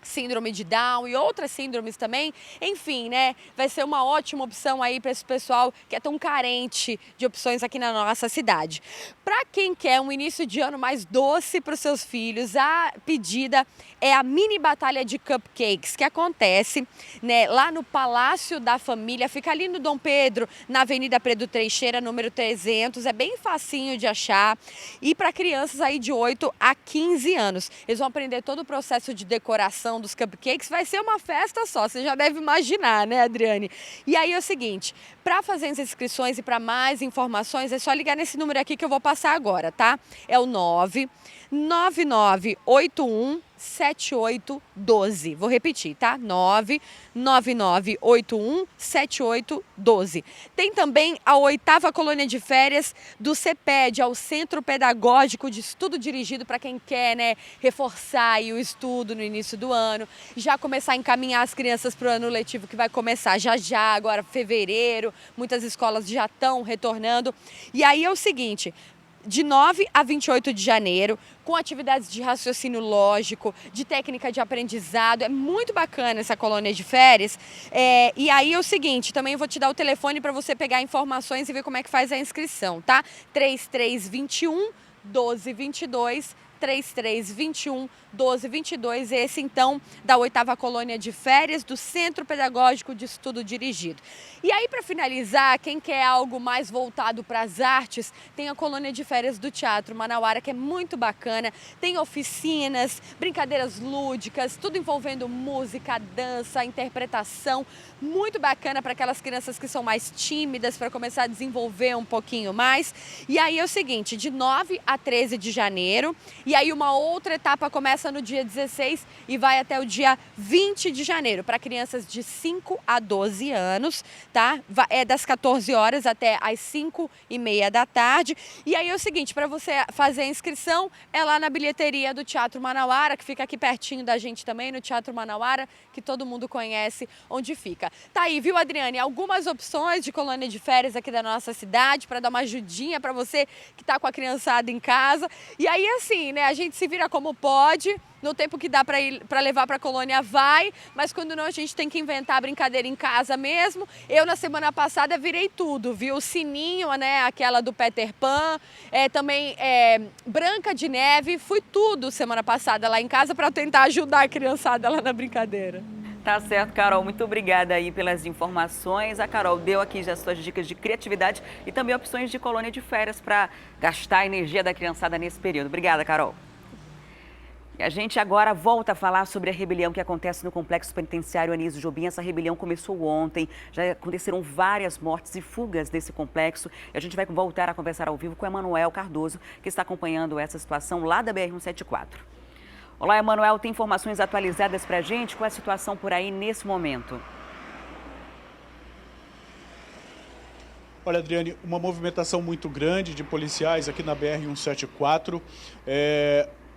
síndrome de Down e outras síndromes também. Enfim, né, vai ser uma ótima opção aí para esse pessoal que é tão carente de opções aqui na nossa cidade. Para quem quer um início de ano mais doce para os seus filhos, a pedida é a mini batalha de cupcakes, que acontece, né, lá no Palácio da Família, fica ali no Dom Pedro, na Avenida Pedro Teixeira, número 300, é bem facinho de achar, e para crianças aí de 8 a 15 anos. Eles vão aprender todo o processo de decoração dos cupcakes, vai ser uma festa só, você já deve imaginar, né, Adriane? E aí é o seguinte, para fazer as inscrições e para mais informações, é só ligar nesse número aqui que eu vou passar agora, tá? É o 99981 7812. Vou repetir, tá? 99981 7812. Tem também a 8ª colônia de férias do CEPED, ao Centro Pedagógico de Estudo Dirigido, para quem quer, né, reforçar aí o estudo no início do ano, já começar a encaminhar as crianças para o ano letivo que vai começar já, agora fevereiro, muitas escolas já estão retornando. E aí é o seguinte, de 9 a 28 de janeiro, com atividades de raciocínio lógico, de técnica de aprendizado. É muito bacana essa colônia de férias. E aí é o seguinte, também vou te dar o telefone para você pegar informações e ver como é que faz a inscrição, tá? 3321 1222, 3321 1222, esse então da 8ª colônia de férias do Centro Pedagógico de Estudo Dirigido. E aí, para finalizar, quem quer algo mais voltado para as artes, tem a colônia de férias do Teatro Manauara, que é muito bacana, tem oficinas, brincadeiras lúdicas, tudo envolvendo música, dança, interpretação, muito bacana para aquelas crianças que são mais tímidas, para começar a desenvolver um pouquinho mais. E aí é o seguinte, de 9 a 13 de janeiro, e aí uma outra etapa começa no dia 16 e vai até o dia 20 de janeiro, para crianças de 5 a 12 anos, tá? É das 14 horas até as 5h30 da tarde. E aí é o seguinte, para você fazer a inscrição, é lá na bilheteria do Teatro Manauara, que fica aqui pertinho da gente também, no Teatro Manauara, que todo mundo conhece onde fica. Tá aí, viu, Adriane? Algumas opções de colônia de férias aqui da nossa cidade, para dar uma ajudinha para você que tá com a criançada em casa. E aí, assim, né, a gente se vira como pode. No tempo que dá para levar para a colônia, vai, mas quando não, a gente tem que inventar brincadeira em casa mesmo. Eu, na semana passada, virei tudo, viu? O sininho, né? Aquela do Peter Pan, também Branca de Neve, fui tudo semana passada lá em casa para tentar ajudar a criançada lá na brincadeira. Tá certo, Carol. Muito obrigada aí pelas informações. A Carol deu aqui já as suas dicas de criatividade e também opções de colônia de férias para gastar a energia da criançada nesse período. Obrigada, Carol. E a gente agora volta a falar sobre a rebelião que acontece no Complexo Penitenciário Anísio Jobim. Essa rebelião começou ontem, já aconteceram várias mortes e fugas desse complexo. E a gente vai voltar a conversar ao vivo com o Emanuel Cardoso, que está acompanhando essa situação lá da BR-174. Olá, Emanuel, tem informações atualizadas para a gente? Qual é a situação por aí nesse momento? Olha, Adriane, uma movimentação muito grande de policiais aqui na BR-174.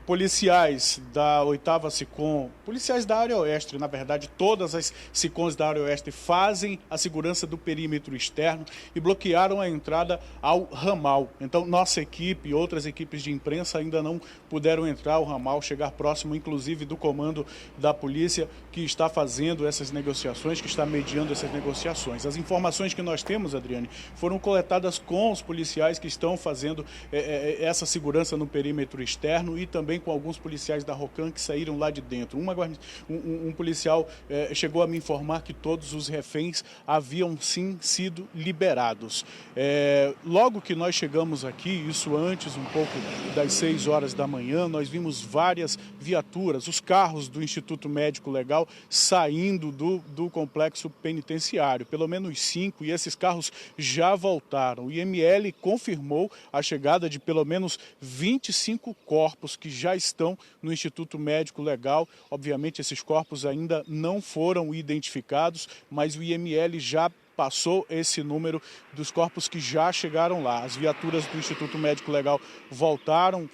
Policiais da 8ª SICOM, policiais da área oeste, na verdade, todas as SICOMs da área oeste fazem a segurança do perímetro externo e bloquearam a entrada ao ramal. Então, nossa equipe e outras equipes de imprensa ainda não puderam entrar ao ramal, chegar próximo, inclusive, do comando da polícia que está fazendo essas negociações, que está mediando essas negociações. As informações que nós temos, Adriane, foram coletadas com os policiais que estão fazendo essa segurança no perímetro externo e também com alguns policiais da Rocan que saíram lá de dentro. Um policial chegou a me informar que todos os reféns haviam sim sido liberados. Logo que nós chegamos aqui, isso antes um pouco das 6 horas da manhã, nós vimos várias viaturas, os carros do Instituto Médico Legal saindo do complexo penitenciário, pelo menos 5, e esses carros já voltaram. O IML confirmou a chegada de pelo menos 25 corpos que já estão no Instituto Médico Legal. Obviamente, esses corpos ainda não foram identificados, mas o IML já passou esse número dos corpos que já chegaram lá. As viaturas do Instituto Médico Legal voltaram,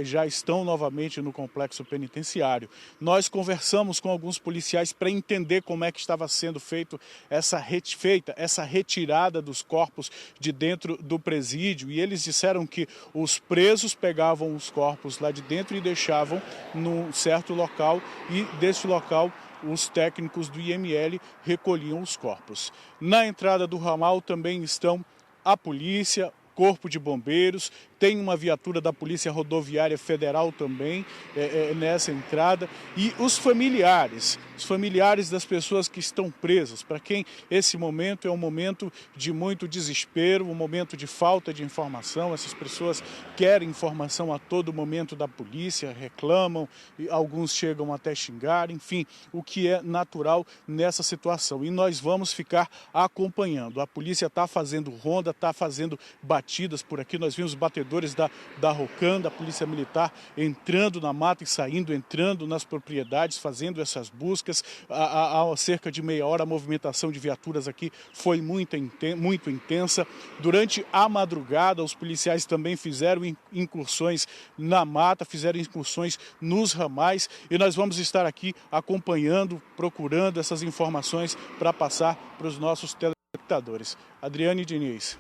já estão novamente no complexo penitenciário. Nós conversamos com alguns policiais para entender como é que estava sendo feita essa retirada dos corpos de dentro do presídio, e eles disseram que os presos pegavam os corpos lá de dentro e deixavam num certo local, e desse local os técnicos do IML recolhiam os corpos. Na entrada do ramal também estão a polícia, Corpo de Bombeiros, tem uma viatura da Polícia Rodoviária Federal também nessa entrada, e os familiares das pessoas que estão presas, para quem esse momento é um momento de muito desespero, um momento de falta de informação. Essas pessoas querem informação a todo momento da polícia, reclamam, e alguns chegam até xingar, enfim, o que é natural nessa situação. E nós vamos ficar acompanhando. A polícia está fazendo ronda, está fazendo batidas por aqui. Nós vimos batedores da Rocan, da Polícia Militar, entrando na mata e saindo, entrando nas propriedades, fazendo essas buscas. Há cerca de meia hora a movimentação de viaturas aqui foi muito intensa. Durante a madrugada, os policiais também fizeram incursões na mata, fizeram incursões nos ramais, e nós vamos estar aqui acompanhando, procurando essas informações para passar para os nossos telespectadores. Adriane Diniz.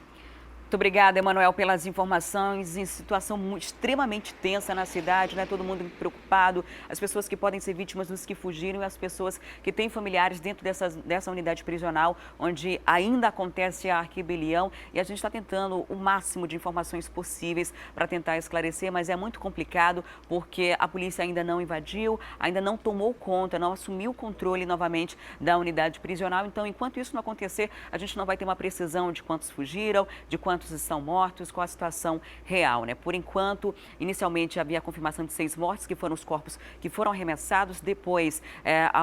Muito obrigada, Emanuel, pelas informações. Em situação extremamente tensa na cidade, né? Todo mundo preocupado, as pessoas que podem ser vítimas dos que fugiram e as pessoas que têm familiares dentro dessa unidade prisional, onde ainda acontece a arquibelião. E a gente está tentando o máximo de informações possíveis para tentar esclarecer, mas é muito complicado porque a polícia ainda não invadiu, ainda não tomou conta, não assumiu o controle novamente da unidade prisional. Então, enquanto isso não acontecer, a gente não vai ter uma precisão de quantos fugiram, de quantos estão mortos, qual a situação real, né? Por enquanto, inicialmente havia a confirmação de 6 mortes, que foram os corpos que foram arremessados. Depois,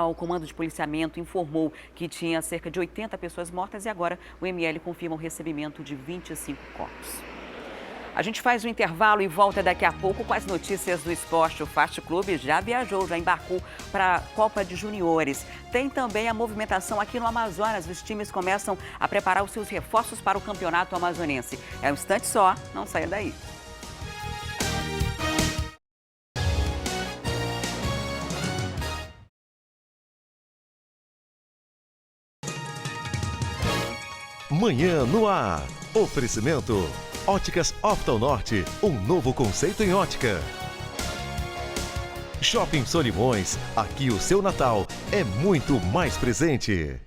o comando de policiamento informou que tinha cerca de 80 pessoas mortas e agora o ML confirma o recebimento de 25 corpos. A gente faz um intervalo e volta daqui a pouco com as notícias do esporte. O Fast Clube já viajou, já embarcou para a Copa de Juniores. Tem também a movimentação aqui no Amazonas. Os times começam a preparar os seus reforços para o campeonato amazonense. É um instante só, não saia daí. Manhã no ar. Oferecimento. Óticas Oftalnorte, um novo conceito em ótica. Shopping Solimões, aqui o seu Natal é muito mais presente.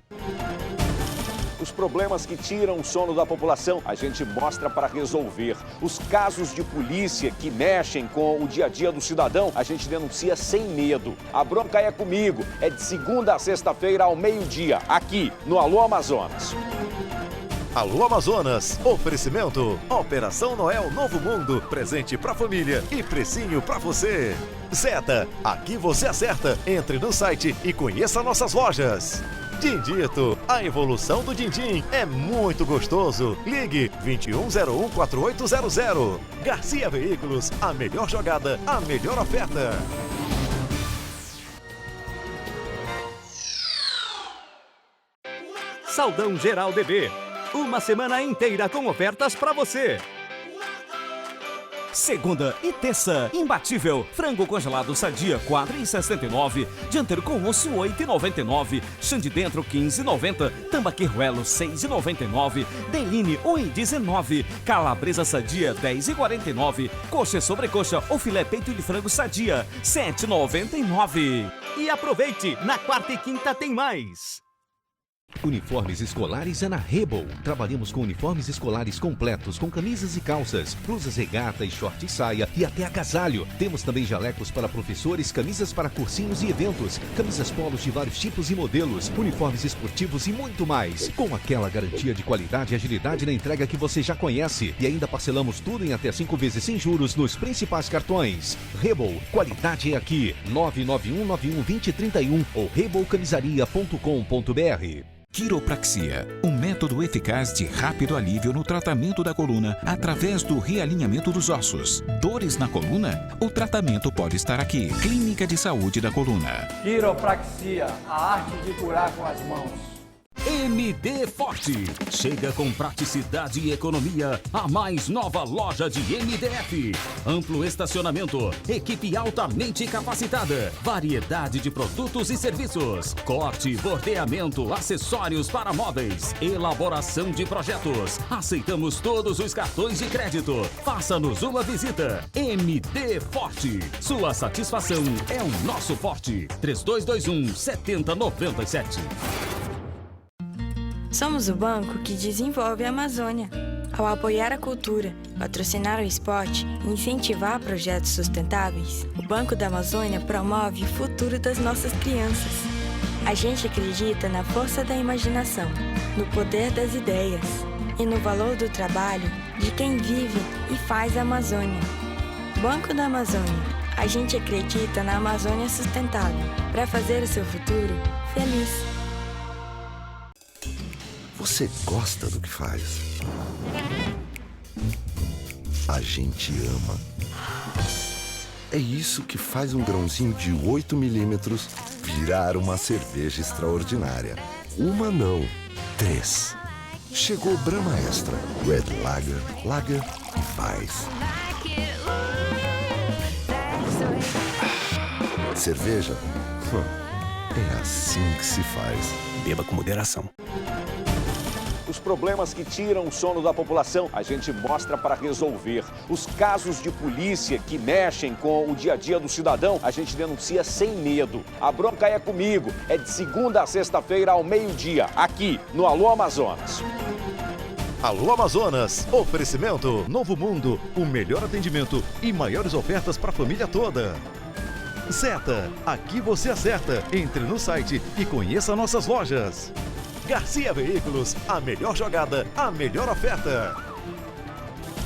Os problemas que tiram o sono da população, a gente mostra para resolver. Os casos de polícia que mexem com o dia a dia do cidadão, a gente denuncia sem medo. A bronca é comigo, é de segunda a sexta-feira ao meio-dia, aqui no Alô Amazonas. Alô Amazonas, oferecimento, Operação Noel Novo Mundo, presente pra família e precinho pra você. Zeta, aqui você acerta, entre no site e conheça nossas lojas. Dindito, a evolução do din-din é muito gostoso. Ligue 21014800. Garcia Veículos, a melhor jogada, a melhor oferta. Saldão Geral DB. Uma semana inteira com ofertas para você. Segunda e terça, imbatível. Frango congelado Sadia, R$ 4,69. Dianteiro com osso, R$ 8,99. Chã de dentro, R$ 15,90. Tambaqui Ruelo, R$ 6,99. Deline, R$ 1,19. Calabresa Sadia, R$ 10,49. Coxa e sobrecoxa ou filé peito de frango Sadia, R$ 7,99. E aproveite, na quarta e quinta tem mais. Uniformes escolares é na Rebel. Trabalhamos com uniformes escolares completos, com camisas e calças, blusas regata e short e saia e até agasalho. Temos também jalecos para professores, camisas para cursinhos e eventos, camisas polos de vários tipos e modelos, uniformes esportivos e muito mais. Com aquela garantia de qualidade e agilidade na entrega que você já conhece. E ainda parcelamos tudo em até 5 vezes sem juros nos principais cartões. Rebel, qualidade é aqui. 991912031 ou rebelcamisaria.com.br. Quiropraxia, um método eficaz de rápido alívio no tratamento da coluna através do realinhamento dos ossos. Dores na coluna? O tratamento pode estar aqui. Clínica de Saúde da Coluna. Quiropraxia, a arte de curar com as mãos. MD Forte. Chega com praticidade e economia a mais nova loja de MDF. Amplo estacionamento, equipe altamente capacitada, variedade de produtos e serviços, corte, bordeamento, acessórios para móveis, elaboração de projetos. Aceitamos todos os cartões de crédito. Faça-nos uma visita. MD Forte. Sua satisfação é o nosso forte. 3221-7097. Somos o banco que desenvolve a Amazônia. Ao apoiar a cultura, patrocinar o esporte e incentivar projetos sustentáveis, o Banco da Amazônia promove o futuro das nossas crianças. A gente acredita na força da imaginação, no poder das ideias e no valor do trabalho de quem vive e faz a Amazônia. Banco da Amazônia. A gente acredita na Amazônia sustentável para fazer o seu futuro feliz. Você gosta do que faz? A gente ama. É isso que faz um grãozinho de 8 milímetros virar uma cerveja extraordinária. Uma não, 3. Chegou Brahma Extra, Red Lager, Lager e faz. Cerveja? É assim que se faz. Beba com moderação. Os problemas que tiram o sono da população, a gente mostra para resolver. Os casos de polícia que mexem com o dia a dia do cidadão, a gente denuncia sem medo. A bronca é comigo. É de segunda a sexta-feira ao meio-dia, aqui no Alô Amazonas. Alô Amazonas, oferecimento Novo Mundo, o melhor atendimento e maiores ofertas para a família toda. Zeta, aqui você acerta. Entre no site e conheça nossas lojas. Garcia Veículos, a melhor jogada, a melhor oferta.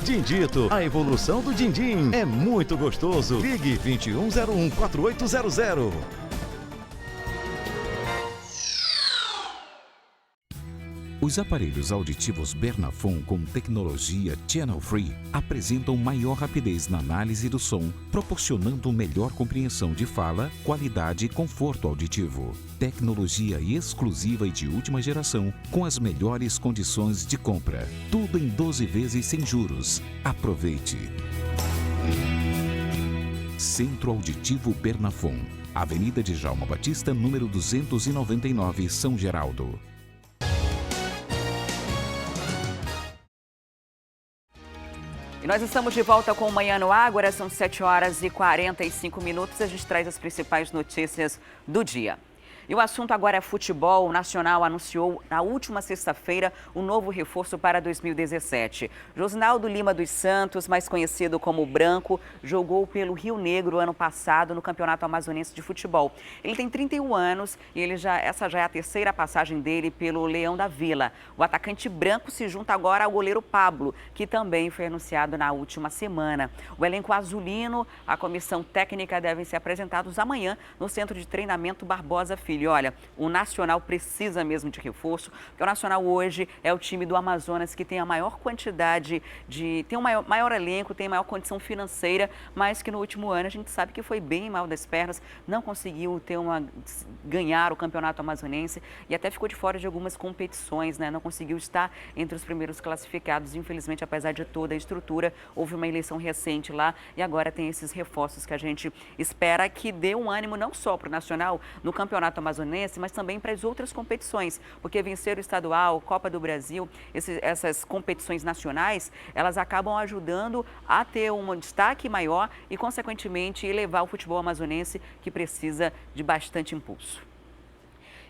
Dindito, a evolução do din-din é muito gostoso. Ligue 2101-4800. Os aparelhos auditivos Bernafon com tecnologia Channel Free apresentam maior rapidez na análise do som, proporcionando melhor compreensão de fala, qualidade e conforto auditivo. Tecnologia exclusiva e de última geração, com as melhores condições de compra. Tudo em 12 vezes sem juros. Aproveite! Centro Auditivo Bernafon, Avenida Djalma Batista, número 299, São Geraldo. E nós estamos de volta com o Manhã no Ar, agora são 7h45. A gente traz as principais notícias do dia. E o assunto agora é futebol. O Nacional anunciou na última sexta-feira um novo reforço para 2017. Josinaldo Lima dos Santos, mais conhecido como Branco, jogou pelo Rio Negro ano passado no Campeonato Amazonense de Futebol. Ele tem 31 anos e essa já é a terceira passagem dele pelo Leão da Vila. O atacante branco se junta agora ao goleiro Pablo, que também foi anunciado na última semana. O elenco azulino, a comissão técnica devem ser apresentados amanhã no Centro de Treinamento Barbosa Filho. E olha, o Nacional precisa mesmo de reforço, porque o Nacional hoje é o time do Amazonas que tem a maior quantidade tem um maior elenco, tem maior condição financeira, mas que no último ano a gente sabe que foi bem mal das pernas, não conseguiu ganhar o Campeonato Amazonense e até ficou de fora de algumas competições, né? Não conseguiu estar entre os primeiros classificados. Infelizmente, apesar de toda a estrutura, houve uma eleição recente lá e agora tem esses reforços que a gente espera que dê um ânimo não só para o Nacional no Campeonato Amazonense, mas também para as outras competições, porque vencer o estadual, Copa do Brasil, essas competições nacionais, elas acabam ajudando a ter um destaque maior e, consequentemente, elevar o futebol amazonense, que precisa de bastante impulso.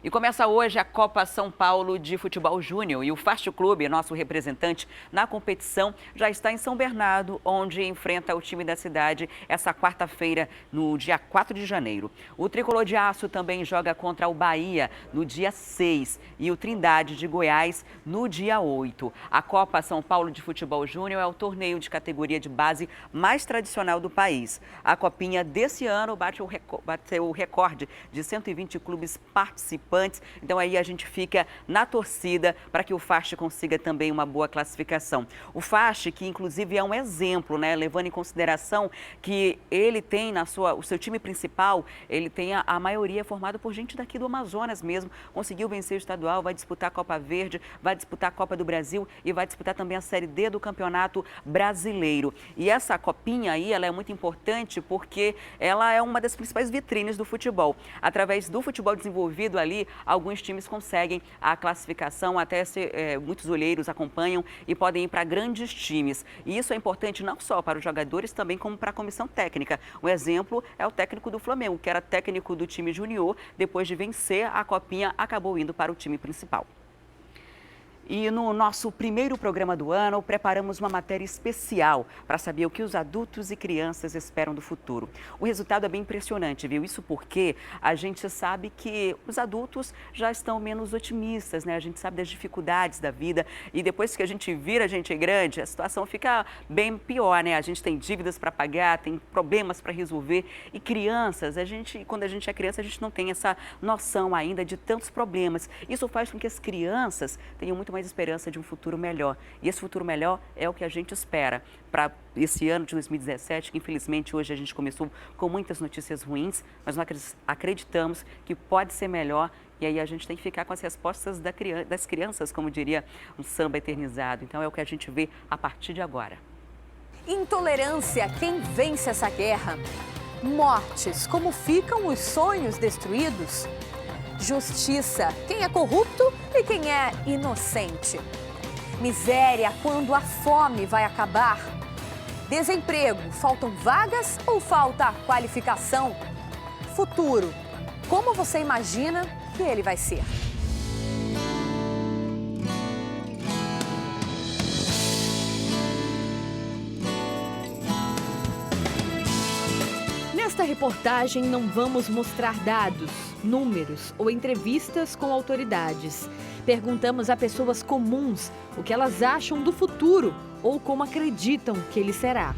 E começa hoje a Copa São Paulo de Futebol Júnior e o Fast Clube, nosso representante na competição, já está em São Bernardo, onde enfrenta o time da cidade essa quarta-feira, no dia 4 de janeiro. O Tricolor de Aço também joga contra o Bahia no dia 6 e o Trindade de Goiás no dia 8. A Copa São Paulo de Futebol Júnior é o torneio de categoria de base mais tradicional do país. A copinha desse ano bateu o recorde de 120 clubes participantes. Então aí a gente fica na torcida para que o Fast consiga também uma boa classificação. O Fast, que inclusive é um exemplo, né, levando em consideração que ele tem o seu time principal, ele tem a maioria formada por gente daqui do Amazonas mesmo, conseguiu vencer o estadual, vai disputar a Copa Verde, vai disputar a Copa do Brasil e vai disputar também a Série D do Campeonato Brasileiro. E essa copinha aí, ela é muito importante porque ela é uma das principais vitrines do futebol. Através do futebol desenvolvido ali, alguns times conseguem a classificação, até muitos olheiros acompanham e podem ir para grandes times. E isso é importante não só para os jogadores, também como para a comissão técnica. Um exemplo é o técnico do Flamengo, que era técnico do time júnior, depois de vencer a copinha, acabou indo para o time principal. E no nosso primeiro programa do ano, preparamos uma matéria especial para saber o que os adultos e crianças esperam do futuro. O resultado é bem impressionante, viu? Isso porque a gente sabe que os adultos já estão menos otimistas, né? A gente sabe das dificuldades da vida e depois que a gente vira gente grande, a situação fica bem pior, né? A gente tem dívidas para pagar, tem problemas para resolver e crianças, quando a gente é criança, a gente não tem essa noção ainda de tantos problemas. Isso faz com que as crianças tenham muito mais esperança de um futuro melhor. E esse futuro melhor é o que a gente espera para esse ano de 2017, que infelizmente hoje a gente começou com muitas notícias ruins, mas nós acreditamos que pode ser melhor e aí a gente tem que ficar com as respostas das crianças, como diria um samba eternizado. Então é o que a gente vê a partir de agora. Intolerância, quem vence essa guerra? Mortes, como ficam os sonhos destruídos? Justiça, quem é corrupto e quem é inocente? Miséria, quando a fome vai acabar? Desemprego, faltam vagas ou falta qualificação? Futuro, como você imagina que ele vai ser? Nesta reportagem não vamos mostrar dados, números ou entrevistas com autoridades. Perguntamos a pessoas comuns o que elas acham do futuro ou como acreditam que ele será.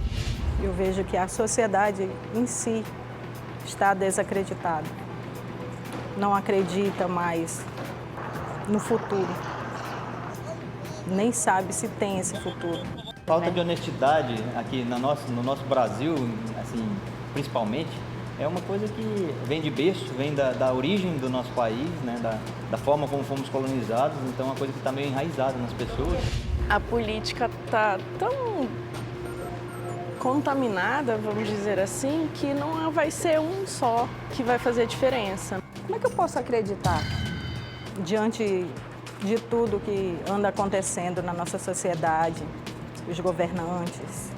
Eu vejo que a sociedade em si está desacreditada. Não acredita mais no futuro. Nem sabe se tem esse futuro. Falta de honestidade aqui no nosso Brasil, assim, principalmente, é uma coisa que vem de berço, vem da origem do nosso país, né? da forma como fomos colonizados, então é uma coisa que está meio enraizada nas pessoas. A política está tão contaminada, vamos dizer assim, que não vai ser um só que vai fazer a diferença. Como é que eu posso acreditar diante de tudo que anda acontecendo na nossa sociedade, os governantes,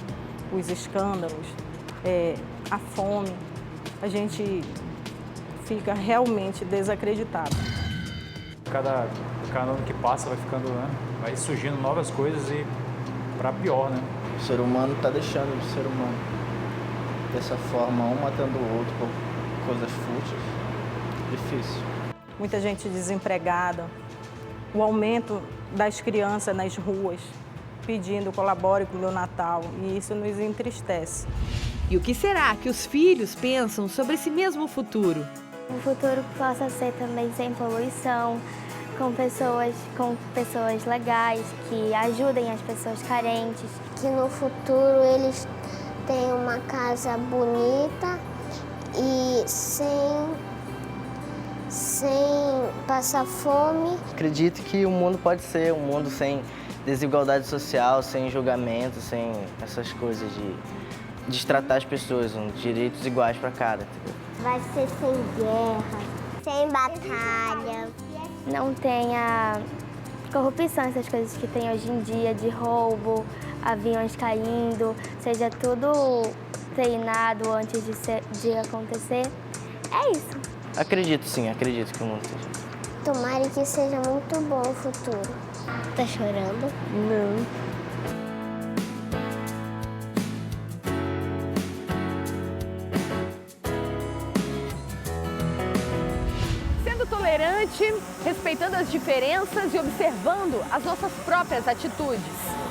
os escândalos, a fome? A gente fica realmente desacreditado. Cada ano que passa vai surgindo novas coisas e para pior, né? O ser humano está deixando de ser humano. Dessa forma, um matando o outro por coisas fúteis. Difícil. Muita gente desempregada, o aumento das crianças nas ruas, pedindo colabore com o meu Natal, e isso nos entristece. E o que será que os filhos pensam sobre esse mesmo futuro? Um futuro que possa ser também sem poluição, com pessoas legais, que ajudem as pessoas carentes. Que no futuro eles tenham uma casa bonita e sem passar fome. Acredito que o mundo pode ser um mundo sem desigualdade social, sem julgamento, sem essas coisas de tratar as pessoas, direitos iguais para cada. Vai ser sem guerra, sem batalha. Não tenha corrupção, essas coisas que tem hoje em dia, de roubo, aviões caindo, seja tudo treinado antes de acontecer. É isso. Acredito sim, acredito que o mundo seja. Tomara que seja muito bom o futuro. Tá chorando? Não. Tolerante, respeitando as diferenças e observando as nossas próprias atitudes.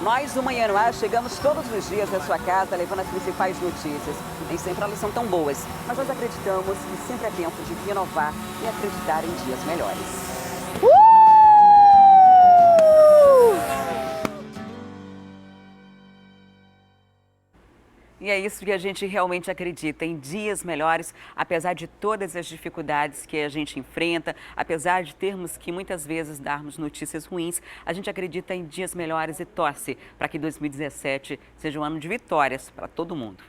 Nós do Manhã no Ar chegamos todos os dias na sua casa levando as principais notícias. Nem sempre elas são tão boas, mas nós acreditamos que sempre é tempo de renovar e acreditar em dias melhores. E é isso que a gente realmente acredita, em dias melhores, apesar de todas as dificuldades que a gente enfrenta, apesar de termos que muitas vezes darmos notícias ruins, a gente acredita em dias melhores e torce para que 2017 seja um ano de vitórias para todo mundo.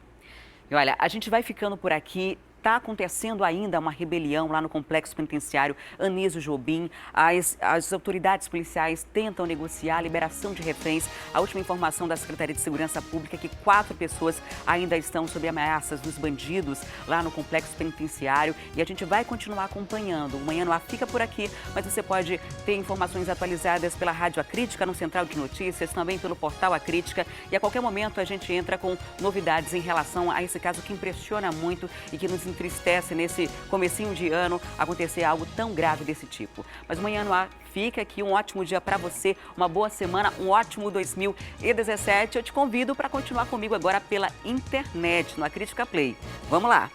E olha, a gente vai ficando por aqui. Está acontecendo ainda uma rebelião lá no complexo penitenciário Anísio Jobim. As autoridades policiais tentam negociar a liberação de reféns. A última informação da Secretaria de Segurança Pública é que 4 pessoas ainda estão sob ameaças dos bandidos lá no complexo penitenciário. E a gente vai continuar acompanhando. O Manhã no Ar fica por aqui, mas você pode ter informações atualizadas pela Rádio A Crítica, no Central de Notícias, também pelo portal A Crítica. E a qualquer momento a gente entra com novidades em relação a esse caso que impressiona muito e que nos entristece nesse comecinho de ano acontecer algo tão grave desse tipo. Mas o Manhã no Ar fica aqui, um ótimo dia para você, uma boa semana, um ótimo 2017. Eu te convido para continuar comigo agora pela internet, no A Crítica Play. Vamos lá!